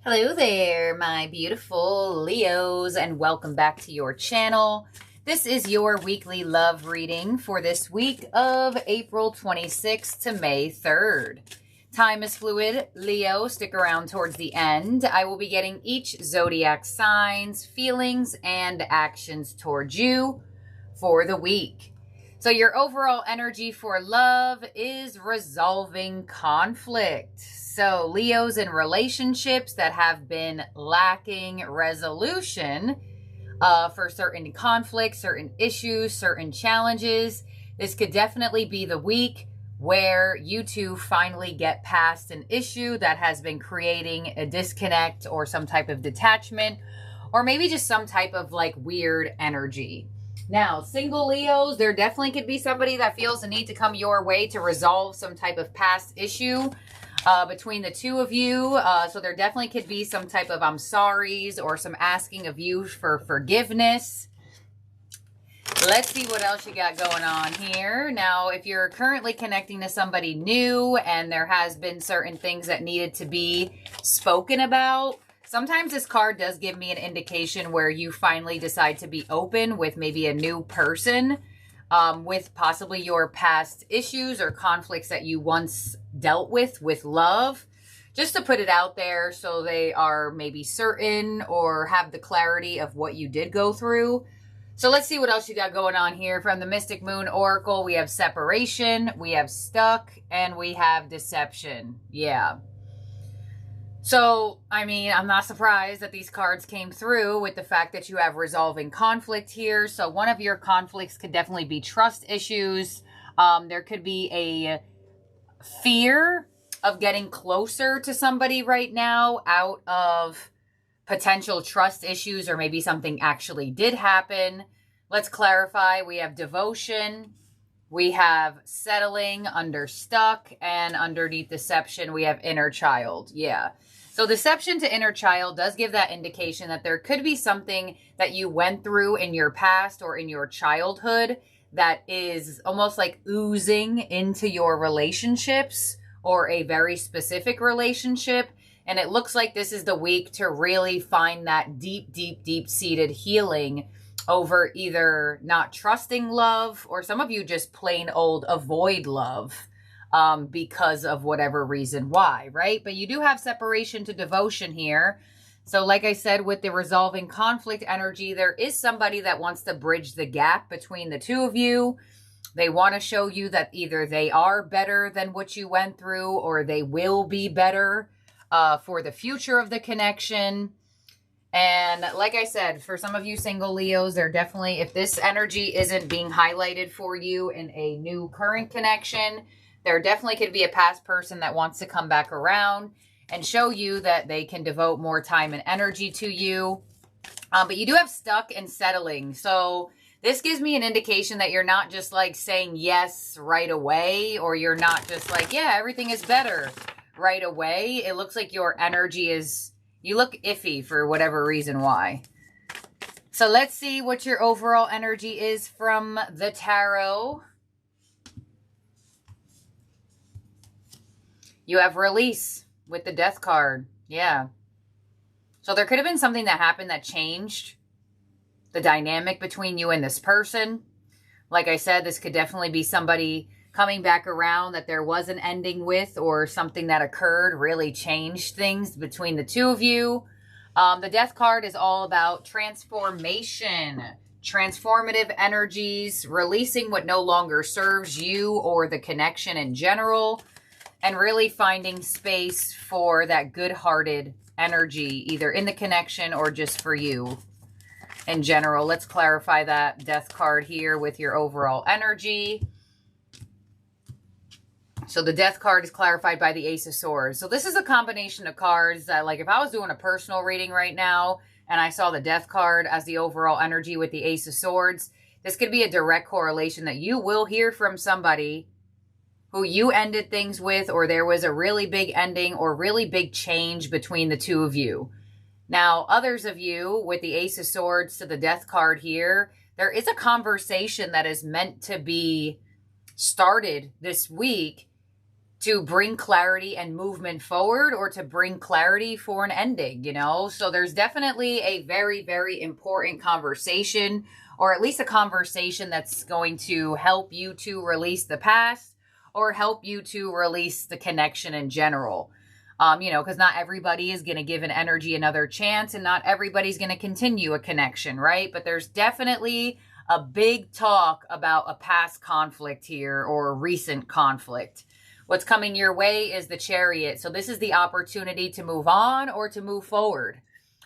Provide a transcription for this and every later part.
Hello there, my beautiful Leos, and welcome back to your channel. This is your weekly love reading for this week of April 26th to May 3rd. Time is fluid, Leo. Stick around towards the end. I will be getting each zodiac signs, feelings, and actions towards you for the week. So your overall energy for love is resolving conflict. So Leos in relationships that have been lacking resolution for certain conflicts, certain issues, certain challenges. This could definitely be the week where you two finally get past an issue that has been creating a disconnect or some type of detachment, or maybe just some type of like weird energy. Now, single Leos, there definitely could be somebody that feels the need to come your way to resolve some type of past issue between the two of you. So there definitely could be some type of I'm sorries or some asking of you for forgiveness. Let's see what else you got going on here. Now, if you're currently connecting to somebody new and there has been certain things that needed to be spoken about, sometimes this card does give me an indication where you finally decide to be open with maybe a new person, with possibly your past issues or conflicts that you once dealt with love. Just to put it out there so they are maybe certain or have the clarity of what you did go through. So let's see what else you got going on here. From the Mystic Moon Oracle, we have separation, we have stuck, and we have deception. Yeah. So, I mean, I'm not surprised that these cards came through with the fact that you have resolving conflict here. So one of your conflicts could definitely be trust issues. There could be a fear of getting closer to somebody right now out of potential trust issues, or maybe something actually did happen. Let's clarify. We have devotion. We have settling under stuck, and underneath deception, we have inner child. Yeah. So deception to inner child does give that indication that there could be something that you went through in your past or in your childhood that is almost like oozing into your relationships or a very specific relationship. And it looks like this is the week to really find that deep, deep, deep-seated healing over either not trusting love, or some of you just plain old avoid love because of whatever reason why, right? But you do have separation to devotion here. So like I said, with the resolving conflict energy, there is somebody that wants to bridge the gap between the two of you. They want to show you that either they are better than what you went through, or they will be better for the future of the connection. And like I said, for some of you single Leos, they're definitely, if this energy isn't being highlighted for you in a new current connection, there definitely could be a past person that wants to come back around and show you that they can devote more time and energy to you. But you do have stuck and settling. So this gives me an indication that you're not just like saying yes right away, or you're not just like, yeah, everything is better right away. It looks like your energy is, you look iffy for whatever reason why. So let's see what your overall energy is from the tarot. You have release with the death card. Yeah. So there could have been something that happened that changed the dynamic between you and this person. Like I said, this could definitely be somebody coming back around that there was an ending with, or something that occurred really changed things between the two of you. The death card is all about transformation, transformative energies, releasing what no longer serves you or the connection in general, and really finding space for that good-hearted energy, either in the connection or just for you in general. Let's clarify that death card here with your overall energy. So the death card is clarified by the Ace of Swords. So this is a combination of cards that, like, if I was doing a personal reading right now and I saw the death card as the overall energy with the Ace of Swords, this could be a direct correlation that you will hear from somebody who you ended things with, or there was a really big ending or really big change between the two of you. Now, others of you with the Ace of Swords to the death card here, there is a conversation that is meant to be started this week to bring clarity and movement forward, or to bring clarity for an ending, you know? So there's definitely a very, very important conversation, or at least a conversation that's going to help you to release the past or help you to release the connection in general. You know, because not everybody is going to give an energy another chance, and not everybody's going to continue a connection, right? But there's definitely a big talk about a past conflict here, or a recent conflict. What's coming your way is the Chariot. So this is the opportunity to move on or to move forward,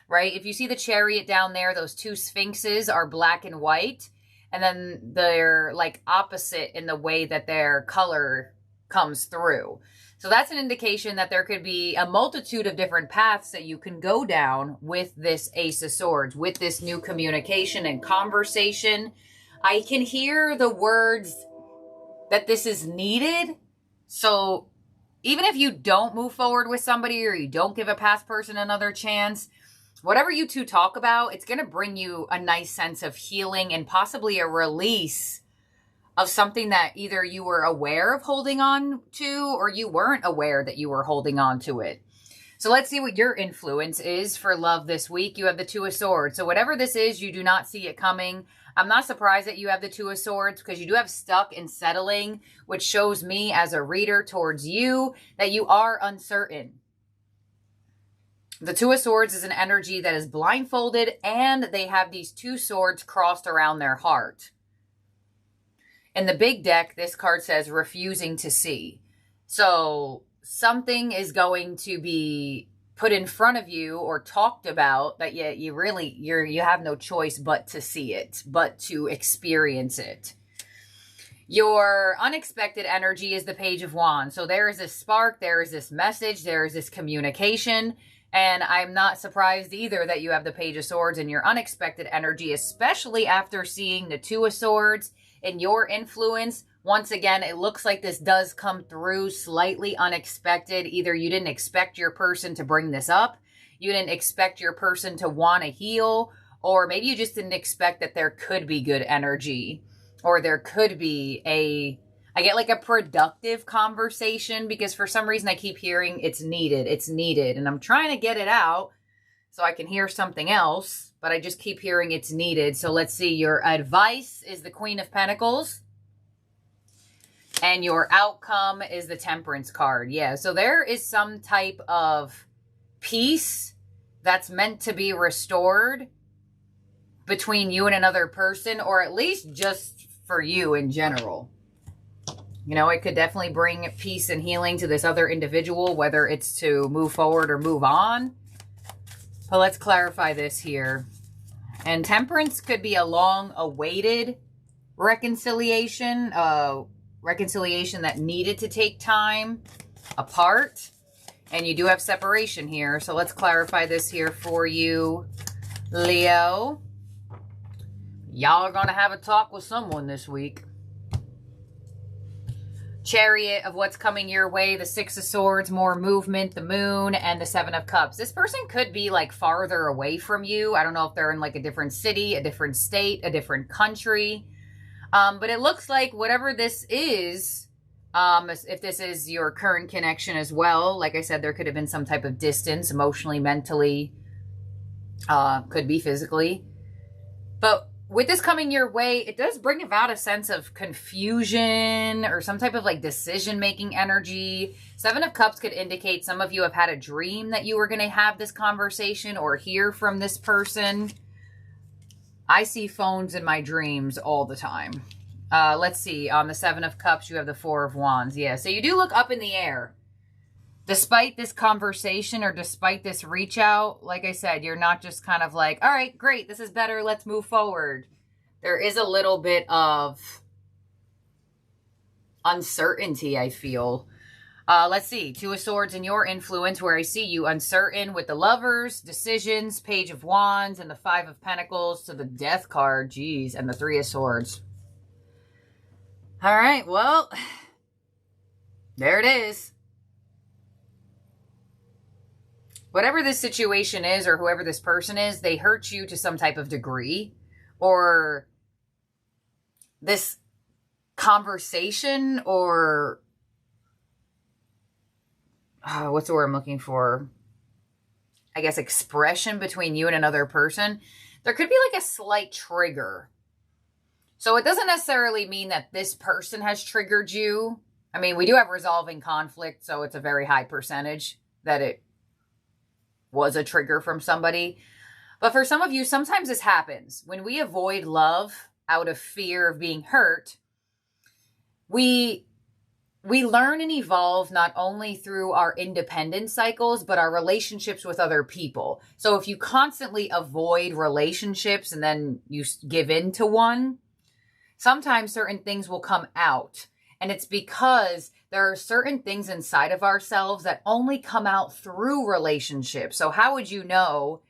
right? If you see the Chariot down there, those two sphinxes are black and white, and then they're like opposite in the way that their color comes through. So that's an indication that there could be a multitude of different paths that you can go down with this Ace of Swords, with this new communication and conversation. I can hear the words that this is needed. So even if you don't move forward with somebody, or you don't give a past person another chance, whatever you two talk about, it's going to bring you a nice sense of healing and possibly a release of something that either you were aware of holding on to, or you weren't aware that you were holding on to it. So let's see what your influence is for love this week. You have the Two of Swords. So whatever this is, you do not see it coming. I'm not surprised that you have the Two of Swords, because you do have stuck and settling, which shows me as a reader towards you that you are uncertain. The Two of Swords is an energy that is blindfolded, and they have these two swords crossed around their heart. In the big deck, this card says refusing to see. So something is going to be put in front of you or talked about that you have no choice but to see it, but to experience it. Your unexpected energy is the Page of Wands. So there is this spark, there is this message, there is this communication. And I'm not surprised either that you have the Page of Swords in your unexpected energy, especially after seeing the Two of Swords in your influence. Once again, it looks like this does come through slightly unexpected. Either you didn't expect your person to bring this up, you didn't expect your person to want to heal, or maybe you just didn't expect that there could be good energy, or there could be I get like a productive conversation, because for some reason I keep hearing it's needed, and I'm trying to get it out so I can hear something else, but I just keep hearing it's needed. So let's see, your advice is the Queen of Pentacles, and your outcome is the Temperance card. Yeah, so there is some type of peace that's meant to be restored between you and another person, or at least just for you in general. You know, it could definitely bring peace and healing to this other individual, whether it's to move forward or move on. But let's clarify this here. And Temperance could be a long-awaited reconciliation, reconciliation that needed to take time apart. And you do have separation here. So let's clarify this here for you, Leo. Y'all are going to have a talk with someone this week. Chariot of what's coming your way, the Six of Swords, more movement, the Moon, and the Seven of Cups. This person could be like farther away from you. I don't know if they're in like a different city, a different state, a different country. But it looks like whatever this is, if this is your current connection as well, like I said, there could have been some type of distance, emotionally, mentally, could be physically. But with this coming your way, it does bring about a sense of confusion or some type of like decision-making energy. Seven of Cups could indicate some of you have had a dream that you were going to have this conversation or hear from this person. I see phones in my dreams all the time. Let's see. On the Seven of Cups, you have the Four of Wands. Yeah, so you do look up in the air. Despite this conversation or despite this reach out, like I said, you're not just kind of like, all right, great, this is better, let's move forward. There is a little bit of uncertainty, I feel. Let's see, Two of Swords in your influence, where I see you uncertain with the Lovers, decisions, Page of Wands, and the Five of Pentacles to the Death card, geez, and the Three of Swords. All right, well, there it is. Whatever this situation is, or whoever this person is, they hurt you to some type of degree, or this conversation or what's the word I'm looking for? I guess expression between you and another person. There could be like a slight trigger. So it doesn't necessarily mean that this person has triggered you. I mean, we do have resolving conflict, so it's a very high percentage that it was a trigger from somebody. But for some of you, sometimes this happens. When we avoid love out of fear of being hurt, we learn and evolve not only through our independent cycles, but our relationships with other people. So if you constantly avoid relationships and then you give in to one, sometimes certain things will come out. And it's because there are certain things inside of ourselves that only come out through relationships. So how would you know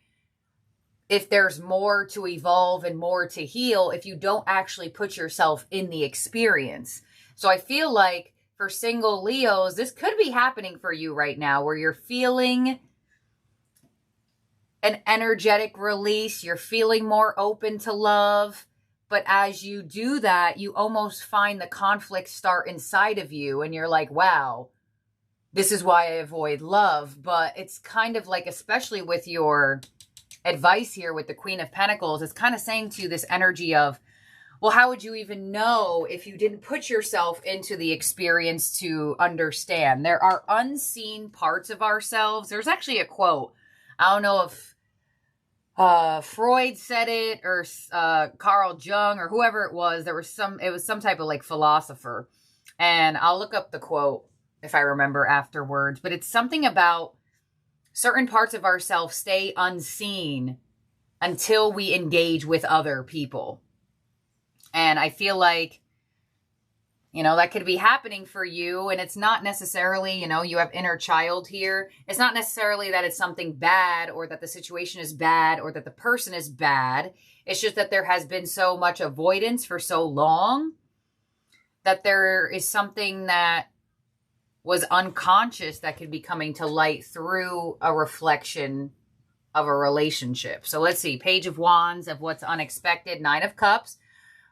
if there's more to evolve and more to heal if you don't actually put yourself in the experience? So I feel like for single Leos, this could be happening for you right now where you're feeling an energetic release. You're feeling more open to love. But as you do that, you almost find the conflict start inside of you. And you're like, wow, this is why I avoid love. But it's kind of like, especially with your advice here with the Queen of Pentacles, it's kind of saying to you this energy of, well, how would you even know if you didn't put yourself into the experience to understand? There are unseen parts of ourselves. There's actually a quote. I don't know if Freud said it or Carl Jung or whoever it was. It was some type of like philosopher. And I'll look up the quote if I remember afterwards. But it's something about certain parts of ourselves stay unseen until we engage with other people. And I feel like, you know, that could be happening for you. And it's not necessarily, you know, you have inner child here. It's not necessarily that it's something bad or that the situation is bad or that the person is bad. It's just that there has been so much avoidance for so long that there is something that was unconscious that could be coming to light through a reflection of a relationship. So let's see. Page of Wands of what's unexpected. 9 of Cups.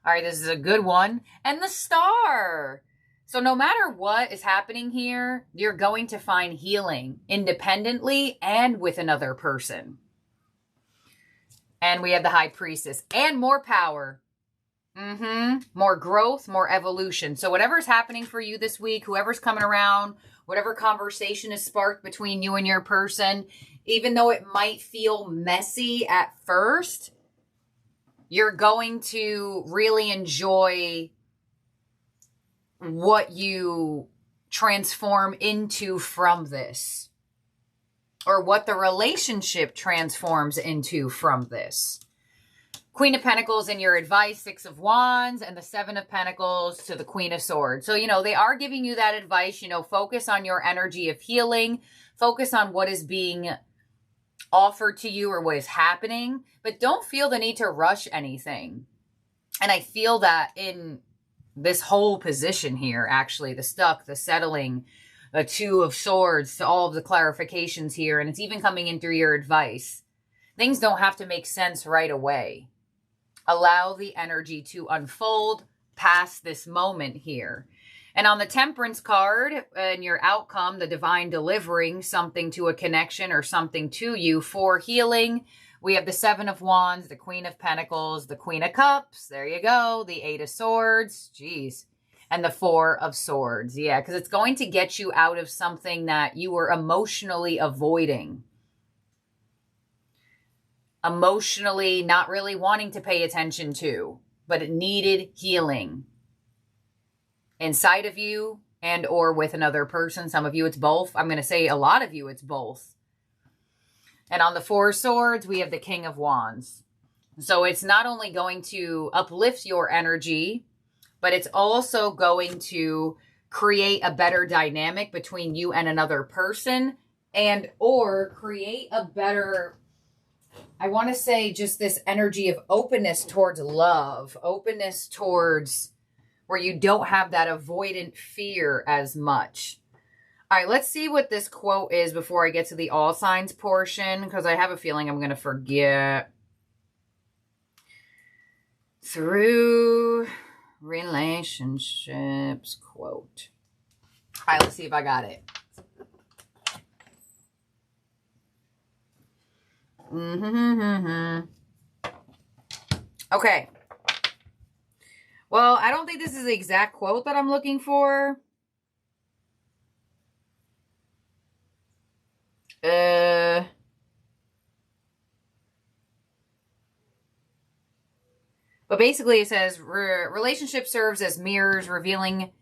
All right, this is a good one. And the Star. So no matter what is happening here, you're going to find healing independently and with another person. And we have the High Priestess. And more power. More growth, more evolution. So whatever's happening for you this week, whoever's coming around, whatever conversation is sparked between you and your person, even though it might feel messy at first, you're going to really enjoy what you transform into from this, or what the relationship transforms into from this. Queen of Pentacles in your advice, 6 of Wands, and the 7 of Pentacles to the Queen of Swords. So, you know, they are giving you that advice, you know, focus on your energy of healing, focus on what is being offered to you or what is happening, but don't feel the need to rush anything. And I feel that in this whole position here, actually, the stuck, the settling, the 2 of Swords, all of the clarifications here, and it's even coming in through your advice. Things don't have to make sense right away. Allow the energy to unfold past this moment here. And on the Temperance card, in your outcome, the divine delivering something to a connection or something to you for healing, we have the 7 of Wands, the Queen of Pentacles, the Queen of Cups. There you go. The 8 of Swords. Jeez. And the 4 of Swords. Yeah, because it's going to get you out of something that you were emotionally avoiding. Emotionally not really wanting to pay attention to, but it needed healing inside of you and or with another person. Some of you it's both. I'm going to say a lot of you it's both. And on the 4 of Swords, we have the King of Wands. So it's not only going to uplift your energy, but it's also going to create a better dynamic between you and another person, and or create a better, I want to say, just this energy of openness towards love, openness towards where you don't have that avoidant fear as much. All right, let's see what this quote is before I get to the all signs portion, because I have a feeling I'm going to forget. Through relationships quote. All right, let's see if I got it. Okay. Well, I don't think this is the exact quote that I'm looking for. But basically it says, relationship serves as mirrors revealing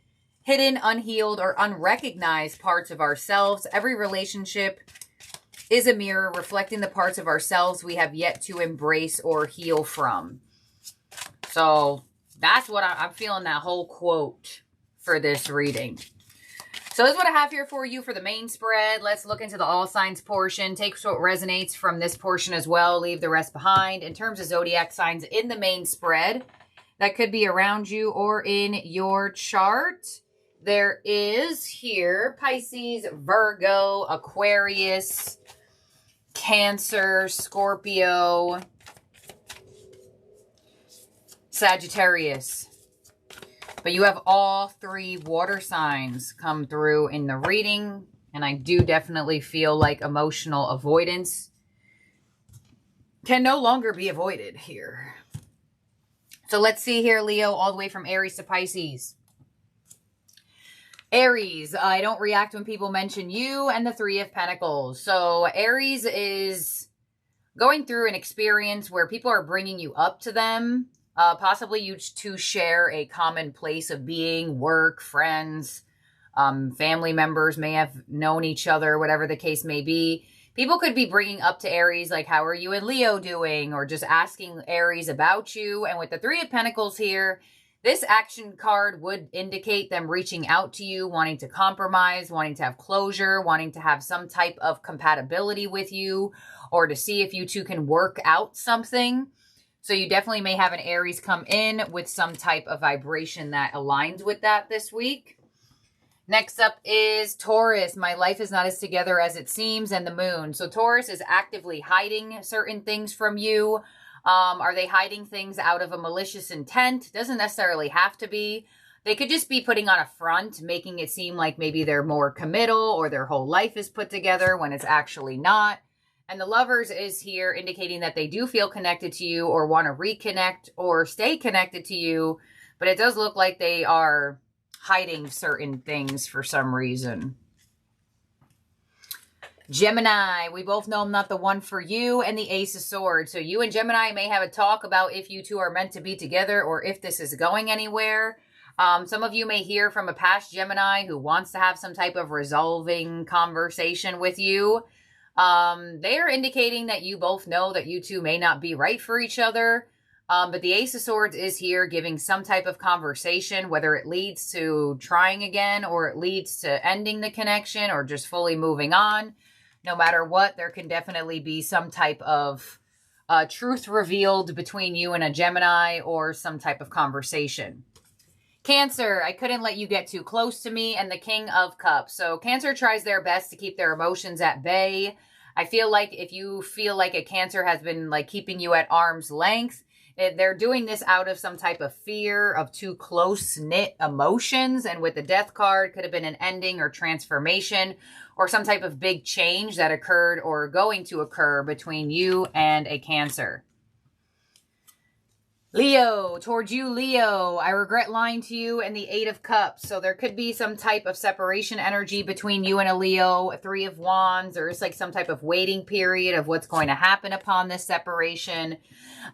hidden, unhealed, or unrecognized parts of ourselves. Every relationship is a mirror reflecting the parts of ourselves we have yet to embrace or heal from. So that's what I'm feeling, that whole quote for this reading. So this is what I have here for you for the main spread. Let's look into the all signs portion. Take what resonates from this portion as well. Leave the rest behind. In terms of zodiac signs in the main spread, that could be around you or in your chart. There is here Pisces, Virgo, Aquarius, Cancer, Scorpio, Sagittarius. But you have all three water signs come through in the reading. And I do definitely feel like emotional avoidance can no longer be avoided here. So let's see here, Leo, all the way from Aries to Pisces. Aries, I don't react when people mention you, and the Three of Pentacles. So Aries is going through an experience where people are bringing you up to them. Possibly you two share a common place of being, work, friends, family members may have known each other, whatever the case may be. People could be bringing up to Aries, like, how are you and Leo doing? Or just asking Aries about you. And with the Three of Pentacles here, this action card would indicate them reaching out to you, wanting to compromise, wanting to have closure, wanting to have some type of compatibility with you, or to see if you two can work out something. So you definitely may have an Aries come in with some type of vibration that aligns with that this week. Next up is Taurus. My life is not as together as it seems, and the moon. So Taurus is actively hiding certain things from you. Are they hiding things out of a malicious intent? Doesn't necessarily have to be. They could just be putting on a front, making it seem like maybe they're more committal or their whole life is put together when it's actually not. And the Lovers is here indicating that they do feel connected to you or want to reconnect or stay connected to you. But it does look like they are hiding certain things for some reason. Gemini, we both know I'm not the one for you, and the Ace of Swords. So you and Gemini may have a talk about if you two are meant to be together or if this is going anywhere. Some of you may hear from a past Gemini who wants to have some type of resolving conversation with you. They are indicating that you both know that you two may not be right for each other. But the Ace of Swords is here giving some type of conversation, whether it leads to trying again or it leads to ending the connection or just fully moving on. No matter what, there can definitely be some type of truth revealed between you and a Gemini or some type of conversation. Cancer, I couldn't let you get too close to me, and the King of Cups. So Cancer tries their best to keep their emotions at bay. I feel like if you feel like a Cancer has been like keeping you at arm's length, they're doing this out of some type of fear of too close-knit emotions. And with the Death card, could have been an ending or transformation or some type of big change that occurred or going to occur between you and a Cancer. Leo, towards you, Leo, I regret lying to you, and the Eight of Cups. So there could be some type of separation energy between you and a Leo, a Three of Wands, or it's like some type of waiting period of what's going to happen upon this separation.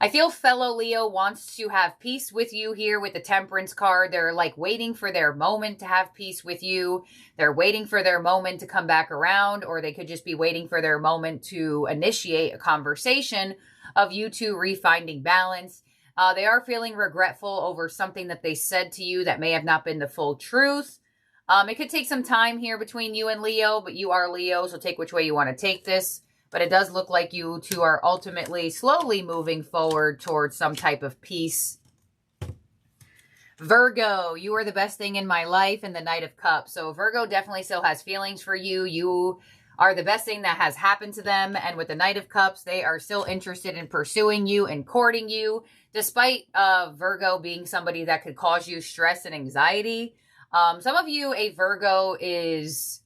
I feel fellow Leo wants to have peace with you here with the Temperance card. They're like waiting for their moment to have peace with you. They're waiting for their moment to come back around, or they could just be waiting for their moment to initiate a conversation of you two refinding balance. They are feeling regretful over something that they said to you that may have not been the full truth. It could take some time here between you and Leo, but you are Leo, so take which way you want to take this. But it does look like you two are ultimately slowly moving forward towards some type of peace. Virgo, you are the best thing in my life, and the Knight of Cups. So Virgo definitely still has feelings for you. You are the best thing that has happened to them. And with the Knight of Cups, they are still interested in pursuing you and courting you. Despite Virgo being somebody that could cause you stress and anxiety. Some of you, a Virgo is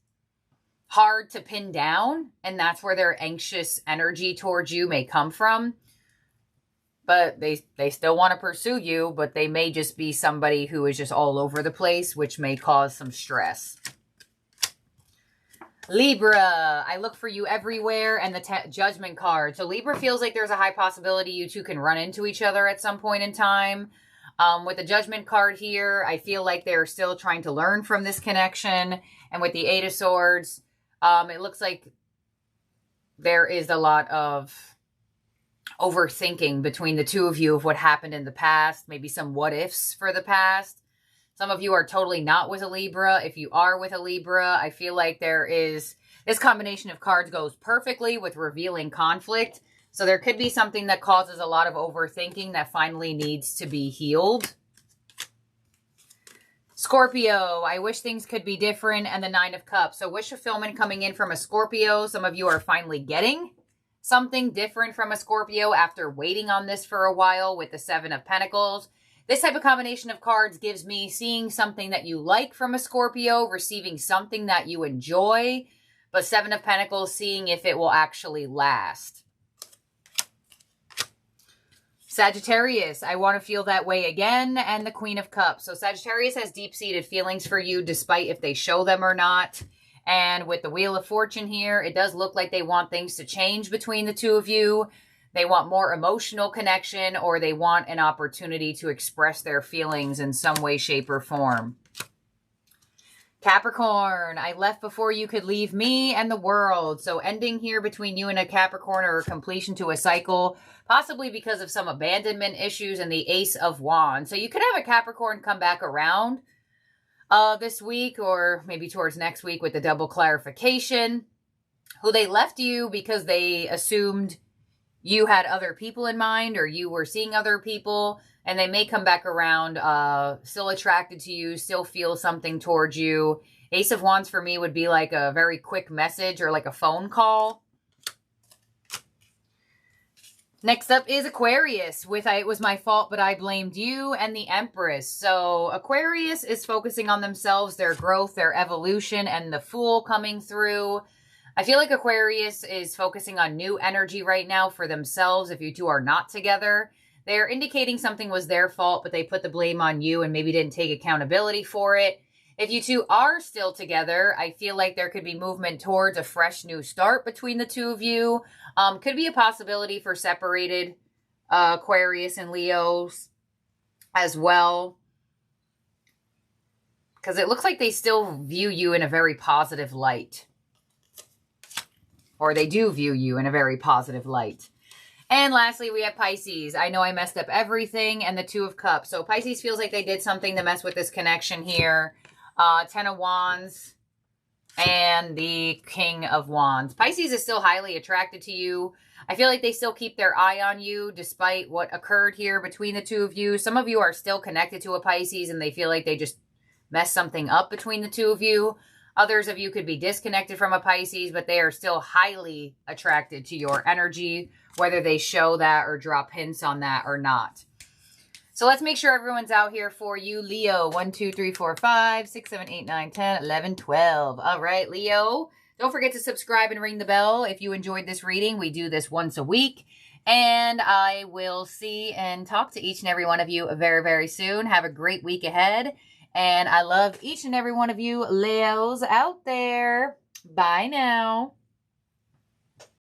hard to pin down, and that's where their anxious energy towards you may come from. But they still want to pursue you, but they may just be somebody who is just all over the place, which may cause some stress. Libra, I look for you everywhere, and the Judgment card. So Libra feels like there's a high possibility you two can run into each other at some point in time. With the Judgment card here, I feel like they're still trying to learn from this connection. And with the Eight of Swords, it looks like there is a lot of overthinking between the two of you of what happened in the past. Maybe some what ifs for the past. Some of you are totally not with a Libra. If you are with a Libra, I feel like there is, this combination of cards goes perfectly with revealing conflict. So there could be something that causes a lot of overthinking that finally needs to be healed. Scorpio, I wish things could be different, and the Nine of Cups. So wish fulfillment coming in from a Scorpio. Some of you are finally getting something different from a Scorpio after waiting on this for a while with the Seven of Pentacles. This type of combination of cards gives me seeing something that you like from a Scorpio, receiving something that you enjoy, but Seven of Pentacles, seeing if it will actually last. Sagittarius, I want to feel that way again, and the Queen of Cups. So Sagittarius has deep-seated feelings for you, despite if they show them or not. And with the Wheel of Fortune here, it does look like they want things to change between the two of you. They want more emotional connection, or they want an opportunity to express their feelings in some way, shape, or form. Capricorn, I left before you could leave me and the world. So ending here between you and a Capricorn, or completion to a cycle, possibly because of some abandonment issues, and the Ace of Wands. So you could have a Capricorn come back around this week, or maybe towards next week, with the double clarification, who they left you because they assumed you had other people in mind, or you were seeing other people, and they may come back around, still attracted to you, still feel something towards you. Ace of Wands for me would be like a very quick message, or like a phone call. Next up is Aquarius with It Was My Fault, But I Blamed You, and the Empress. So Aquarius is focusing on themselves, their growth, their evolution, and the Fool coming through. I feel like Aquarius is focusing on new energy right now for themselves. If you two are not together, they're indicating something was their fault, but they put the blame on you and maybe didn't take accountability for it. If you two are still together, I feel like there could be movement towards a fresh new start between the two of you. Could be a possibility for separated Aquarius and Leos as well. Because it looks like they still view you in a very positive light. Or they do view you in a very positive light. And lastly, we have Pisces. I know I messed up everything, and the Two of Cups. So Pisces feels like they did something to mess with this connection here. Ten of Wands and the King of Wands. Pisces is still highly attracted to you. I feel like they still keep their eye on you despite what occurred here between the two of you. Some of you are still connected to a Pisces, and they feel like they just messed something up between the two of you. Others of you could be disconnected from a Pisces, but they are still highly attracted to your energy, whether they show that or drop hints on that or not. So let's make sure everyone's out here for you. Leo, 1, 2, 3, 4, 5, 6, 7, 8, 9, 10, 11, 12. All right, Leo, don't forget to subscribe and ring the bell if you enjoyed this reading. We do this once a week. And I will see and talk to each and every one of you very, very soon. Have a great week ahead. And I love each and every one of you Leos out there. Bye now.